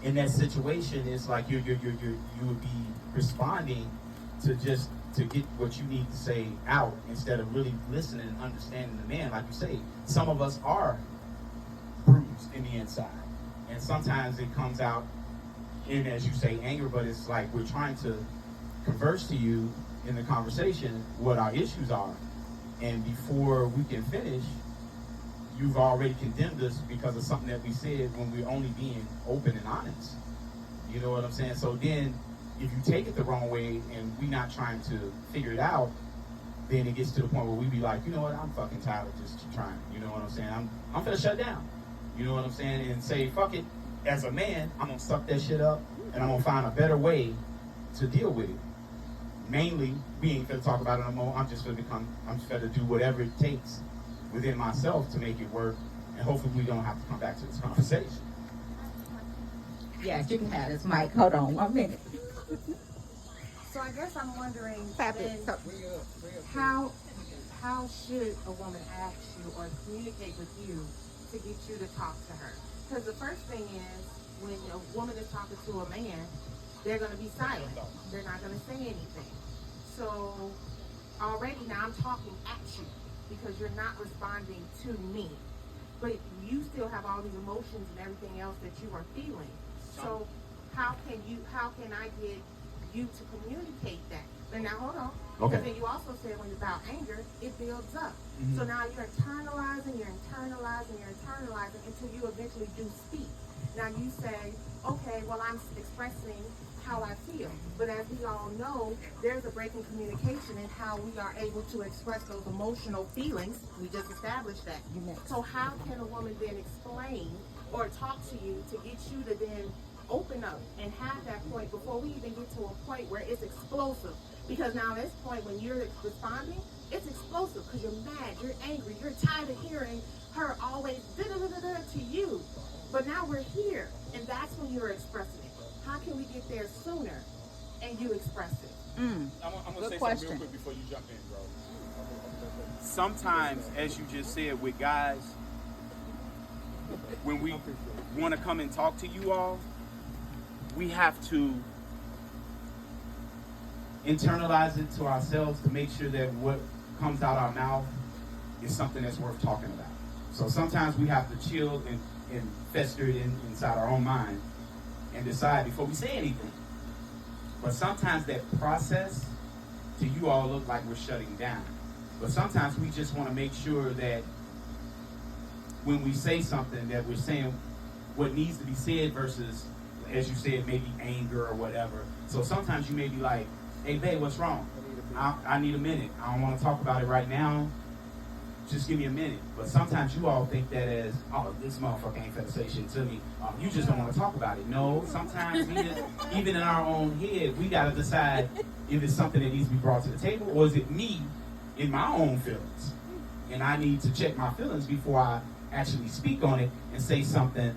in that situation, it's like you would be responding to just to get what you need to say out instead of really listening and understanding the man. Like you say, some of us are bruised in the inside, and sometimes it comes out in, as you say, anger. But it's like we're trying to converse to you in the conversation what our issues are, and before we can finish, you've already condemned us because of something that we said when we're only being open and honest. You know what I'm saying? So then, if you take it the wrong way and we're not trying to figure it out, then it gets to the point where we be like, you know what, I'm fucking tired of just trying. You know what I'm saying? I'm finna shut down. You know what I'm saying? And say, fuck it. As a man, I'm gonna suck that shit up and I'm gonna find a better way to deal with it. Mainly, we ain't finna talk about it no more. I'm just finna do whatever it takes within myself to make it work, and hopefully we don't have to come back to this conversation. Yes, you can have this mic. Hold on 1 minute. So I guess I'm wondering then, how should a woman ask you or communicate with you to get you to talk to her? Because the first thing is, when a woman is talking to a man, they're going to be silent. They're not going to say anything. So already now I'm talking at you because you're not responding to me. But you still have all these emotions and everything else that you are feeling. So how can I get you to communicate that? But now hold on. Okay. Because then you also said when it's about anger, it builds up. Mm-hmm. So now you're internalizing until you eventually do speak. Now you say, okay, well, I'm expressing how I feel. But as we all know, there's a break in communication in how we are able to express those emotional feelings. We just established that. So how can a woman then explain or talk to you to get you to then open up and have that point before we even get to a point where it's explosive? Because now at this point when you're responding, it's explosive because you're mad, you're angry, you're tired of hearing her always da-da-da-da-da to you. But now we're here, and that's when you're expressing it. How can we get there sooner and you express it? I'm gonna say something real quick before you jump in, bro. Sometimes, as you just said, with guys, when we want to come and talk to you all, we have to internalize it to ourselves to make sure that what comes out our mouth is something that's worth talking about. So sometimes we have to chill and fester it inside our own mind and decide before we say anything. But sometimes that process to you all look like we're shutting down. But sometimes we just want to make sure that when we say something that we're saying what needs to be said versus, as you said, maybe anger or whatever. So sometimes you may be like, hey babe, what's wrong? I need a minute. I don't want to talk about it right now. Just give me a minute. But sometimes you all think that as, oh, this motherfucker ain't finna say shit to me. You just don't want to talk about it. No, sometimes even in our own head, we got to decide if it's something that needs to be brought to the table or is it me in my own feelings. And I need to check my feelings before I actually speak on it and say something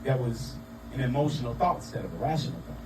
that was an emotional thought instead of a rational thought.